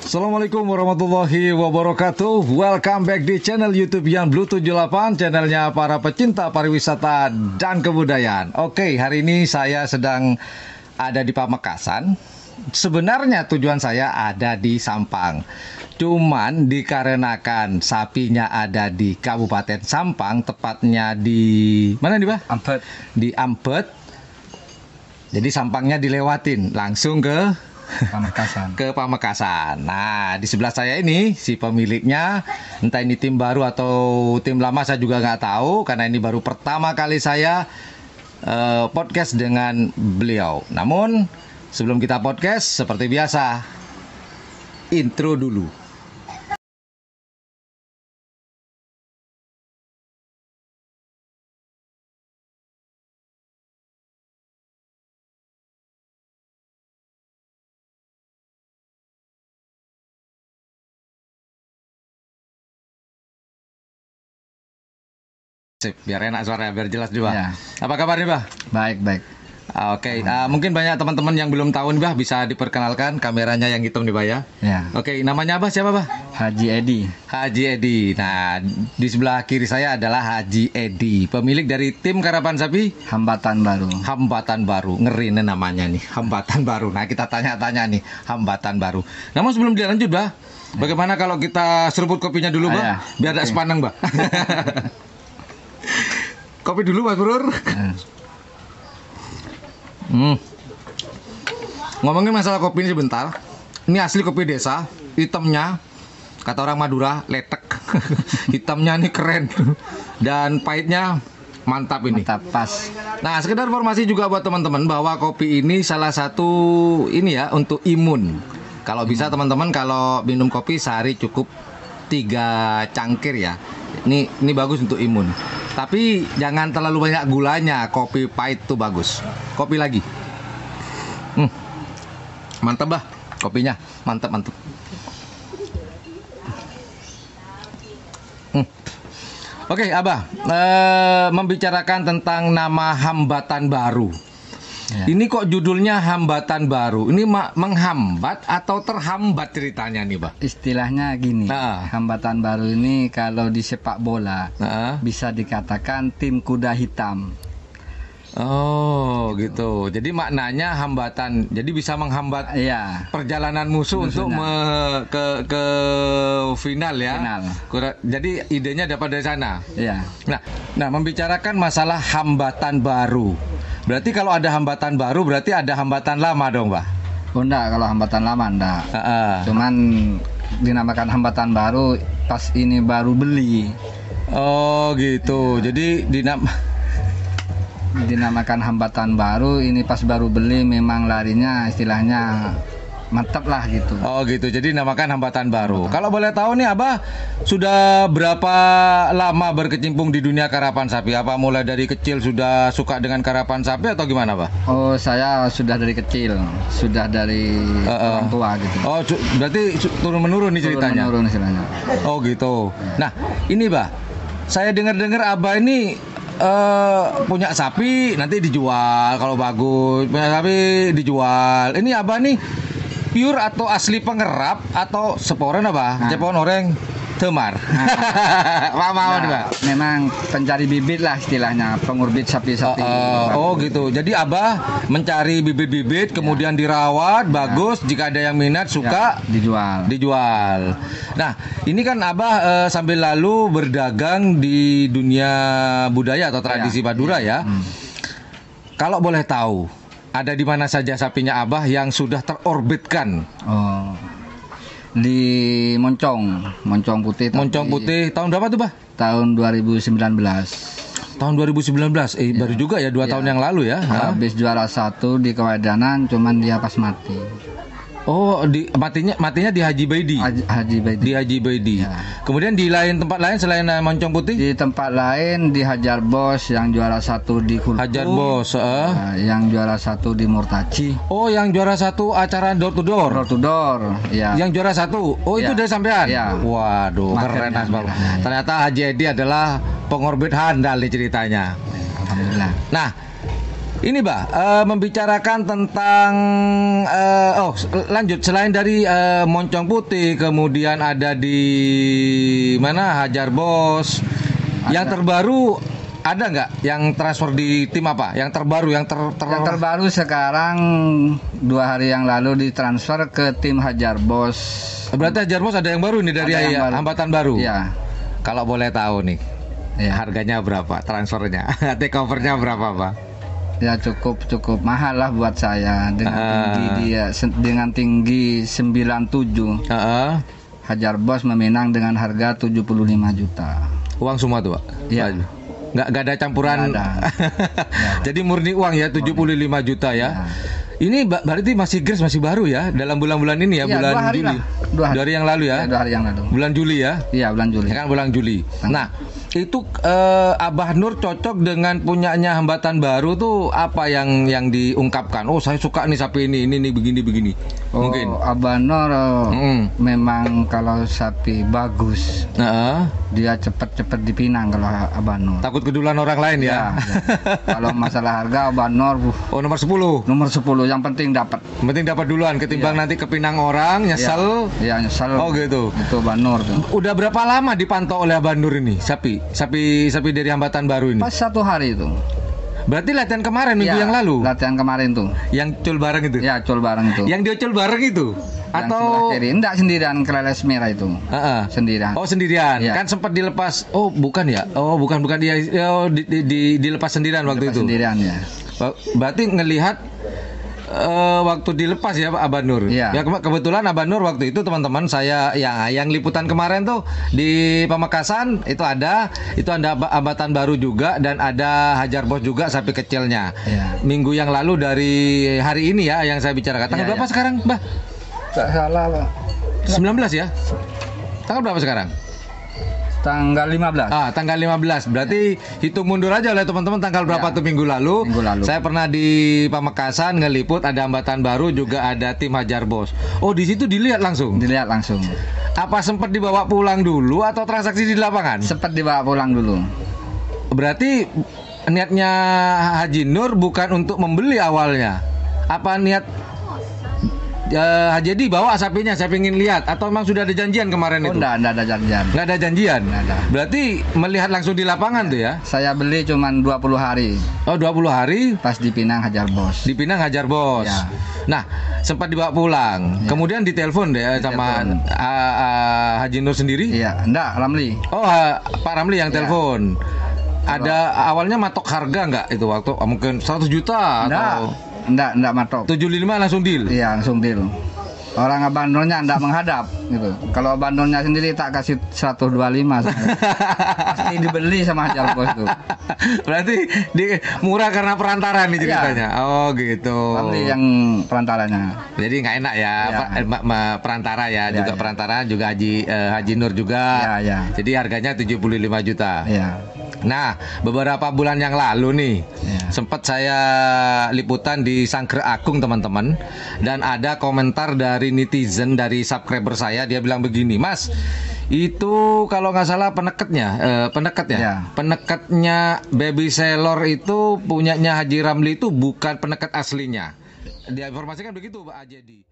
Assalamualaikum warahmatullahi wabarakatuh. Welcome back di channel YouTube Yan Blue 78, channelnya para pecinta pariwisata dan kebudayaan. Oke, hari ini saya sedang ada di Pamekasan. Sebenarnya tujuan saya ada di Sampang. Cuman dikarenakan sapinya ada di Kabupaten Sampang, tepatnya di mana nih, Bah? Ampet. Di Ampet. Jadi Sampangnya dilewatin langsung ke Pamekasan. ke Pamekasan. Nah, di sebelah saya ini si pemiliknya, entah ini tim baru atau tim lama saya juga nggak tahu, karena ini baru pertama kali saya podcast dengan beliau. Namun sebelum kita podcast, seperti biasa, intro dulu. Sip, biar enak suaranya, biar jelas juga. Ya. Apa kabar nih, Bah? Baik. Oke, mungkin banyak teman-teman yang belum tahu nih, Bah, bisa diperkenalkan kameranya yang hitam nih, Bah, ya. Ya. Oke, namanya Bah siapa, Bah? Haji Edi. Haji Edi. Nah, di sebelah kiri saya adalah Haji Edi, pemilik dari tim Karapan Sapi Hambatan Baru. Hambatan Baru. Ngeri nih namanya nih, Hambatan Baru. Nah, kita tanya-tanya nih, Hambatan Baru. Namun sebelum dilanjut, Bah, bagaimana kalau kita seruput kopinya dulu, Bah? Ya. Biar tak sepaneng, Bah. Kopi dulu, Pak Gurur. Ngomongin masalah kopi ini sebentar. Ini asli kopi desa, hitamnya kata orang Madura letek. Hitamnya ini keren dan pahitnya mantap ini. Mantap, pas. Nah, sekedar informasi juga buat teman-teman bahwa kopi ini salah satu ini ya untuk imun. Kalau bisa teman-teman kalau minum kopi sehari cukup 3 cangkir ya. Ini bagus untuk imun. Tapi jangan terlalu banyak gulanya. Kopi pahit tuh bagus. Kopi lagi. Mantap, Bah. Kopinya mantap. Oke, Abah, membicarakan tentang nama Hambatan Baru. Ya. Ini kok judulnya Hambatan Baru? Ini menghambat atau terhambat ceritanya nih, Bah? Istilahnya gini, Hambatan Baru ini kalau di sepak bola bisa dikatakan tim kuda hitam. Oh, gitu. Jadi maknanya hambatan. Jadi bisa menghambat perjalanan musuh untuk ke final ya. Final. Jadi idenya dapat dari sana. Iya. Nah, membicarakan masalah hambatan baru. Berarti kalau ada hambatan baru berarti ada hambatan lama dong, Bah? Oh, enggak, kalau hambatan lama enggak. Cuman dinamakan hambatan baru pas ini baru beli. Oh, gitu. Jadi dinamakan hambatan baru ini pas baru beli, memang larinya istilahnya mantap lah gitu. Oh, gitu. Jadi namakan hambatan baru. Kalau boleh tahu nih, Abah sudah berapa lama berkecimpung di dunia karapan sapi? Apa mulai dari kecil sudah suka dengan karapan sapi atau gimana, Bah? Oh, saya sudah dari kecil, sudah dari orang tua gitu. Oh, berarti turun menurun nih ceritanya. Turun menurun istilahnya. Oh, gitu. Nah, ini, Bah, saya dengar-dengar Abah ini punya sapi nanti dijual kalau bagus, punya sapi dijual. Ini Abah nih pure atau asli pengerap atau seporen apa? Cepon orang temar. Memang pencari bibit lah istilahnya, pengurbit sapi-sapi. Oh, gitu. Jadi Abah mencari bibit-bibit, kemudian dirawat bagus. Jika ada yang minat suka dijual. Nah, ini kan Abah sambil lalu berdagang di dunia budaya atau tradisi Madura ya. Kalau boleh tahu, ada di mana saja sapinya Abah yang sudah terorbitkan? Oh, di Moncong Putih. Moncong Putih tahun berapa tuh, Bah? Tahun 2019. Tahun 2019, baru juga ya 2 tahun yang lalu ya. Habis juara 1 di Kewadanan, cuman dia pas mati. Oh, matinya di Haji Baidi. Di Haji Baidi. Ya. Kemudian di tempat lain selain Moncong Putih? Di tempat lain di Hajar Bos yang juara 1 di Kulku. Hajar Bos, yang juara 1 di Murtaci. Oh, yang juara 1 acara door to door. Door to door, ya. Yang juara 1. Oh, itu dari sampean. Ya. Waduh, keren banget. Ternyata Haji Edi adalah pengorbit handal nih ceritanya. Alhamdulillah. Nah, Ini membicarakan tentang lanjut selain dari Moncong Putih, kemudian ada di mana Hajar Bos. Yang terbaru ada nggak yang transfer di tim apa? Yang terbaru yang terbaru sekarang 2 hari yang lalu ditransfer ke tim Hajar Bos. Berarti Hajar Bos ada yang baru nih dari Hambatan Baru. Iya. Kalau boleh tahu nih, harganya berapa transfernya? Takeovernya berapa, Pak? Ya cukup mahal lah buat saya dengan tinggi 97. Hajar Bos memenang dengan harga 75 juta. Uang semua tuh, Pak? Iya. Nggak ada campuran. Nggak ada. Jadi murni uang ya, 75 juta ya. Ini berarti masih baru ya dalam bulan-bulan ini ya, bulan Juli. 2 hari yang lalu ya. 2 hari yang lalu. Bulan Juli ya? Iya, bulan Juli. Kan bulan Juli. Nah, itu Abah Nur cocok dengan punyanya Hambatan Baru tuh apa yang diungkapkan? Oh, saya suka nih sapi ini begini. Oh, mungkin Abah Nur memang kalau sapi bagus. Dia cepat dipinang kalau Abah Nur. Takut kedulan orang lain ya. Kalau masalah harga Abah Nur nomor 10. Nomor 10 yang penting dapat. Penting dapat duluan ketimbang nanti kepinang orang nyesel. Iya, nyesel. Oh gitu. Itu Abah Nur tuh. Udah berapa lama dipantau oleh Abah Nur ini sapi dari Hambatan Baru ini? Pas 1 hari itu. Berarti latihan kemarin minggu yang lalu? Latihan kemarin tuh. Yang cul bareng itu? Ya, cul bareng itu. Yang diocul bareng itu? Atau enggak sendirian Kleles merah itu? Sendirian. Oh, sendirian. Kan sempat dilepas. Oh, bukan ya? Oh, bukan dia dilepas sendirian waktu itu. Sendirian ya. Berarti ngelihat waktu dilepas ya Abah Nur. Ya kebetulan Abah Nur waktu itu teman-teman saya yang liputan kemarin tuh di Pamekasan itu ada Hambatan Baru juga dan ada Hajar Bos juga sapi kecilnya. Minggu yang lalu dari hari ini ya yang saya bicarakan. Tanggal berapa sekarang, Mbah? Tak salah, Pak. 19 ya? Tanggal berapa sekarang? Tanggal 15. Tanggal 15. Berarti hitung mundur aja oleh teman-teman tanggal berapa tuh minggu lalu. Saya pernah di Pamekasan ngeliput ada Hambatan Baru juga ada tim Hajar Bos. Oh, di situ dilihat langsung. Apa sempat dibawa pulang dulu atau transaksi di lapangan? Sempat dibawa pulang dulu. Berarti niatnya Haji Nur bukan untuk membeli awalnya. Apa niat jadi bawa sapinya, saya ingin lihat atau memang sudah ada janjian kemarin itu? Enggak ada janjian. Nggak ada janjian? Nggak ada. Berarti melihat langsung di lapangan tuh ya? Saya beli cuma 20 hari. Oh, 20 hari? Pas di Pinang Hajar Bos. Di Pinang Hajar Bos. Ya. Nah, sempat dibawa pulang. Kemudian ditelepon deh sama Haji Nur sendiri? Iya, enggak, Ramli. Oh, Pak Ramli yang telepon. Ada awalnya matok harga nggak itu waktu? Mungkin 100 juta atau? Enggak matok. 75 langsung deal? Iya, langsung deal. Orang Abah Nurnya enggak menghadap gitu. Kalau Abah Nurnya sendiri tak kasih 125. Pasti dibeli sama Hajar Bos tuh. Berarti murah karena perantara nih ceritanya. Oh gitu. Ramli yang perantaranya. Jadi nggak enak ya, perantara ya, juga perantara juga Haji Nur juga. Jadi harganya 75 juta. Nah, beberapa bulan yang lalu nih, sempat saya liputan di Sangker Agung teman-teman, dan ada komentar dari netizen dari subscriber saya, dia bilang begini, Mas, itu kalau nggak salah penekatnya Baby Sailor itu punyanya Haji Ramli itu bukan peneket aslinya. Dia informasikan begitu, Pak Ajedi.